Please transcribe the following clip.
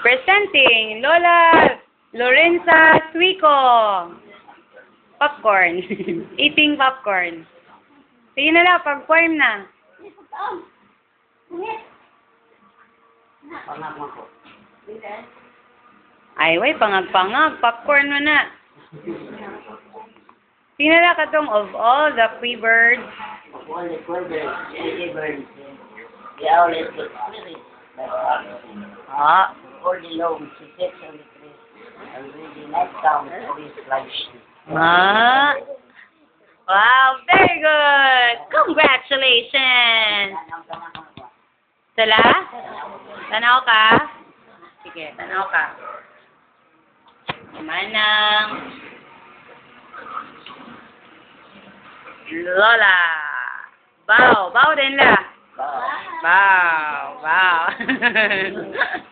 Presenting Lola Lorenza Suico. Popcorn. Eating popcorn. Sige na lang, pag-form na. Ay, way, pangag-pangag. Popcorn mo na. Sige na lang katong of all the free birds. Of all the birds, they always get spirit. Ah. All the long, she sits on the tree. And really night down the trees like she. Ah. Wow, very good. Congratulations. Sala? Tanaw ka? Sige, tanaw ka. Manang Lola. Bow. Bow din la. Bow. Bow.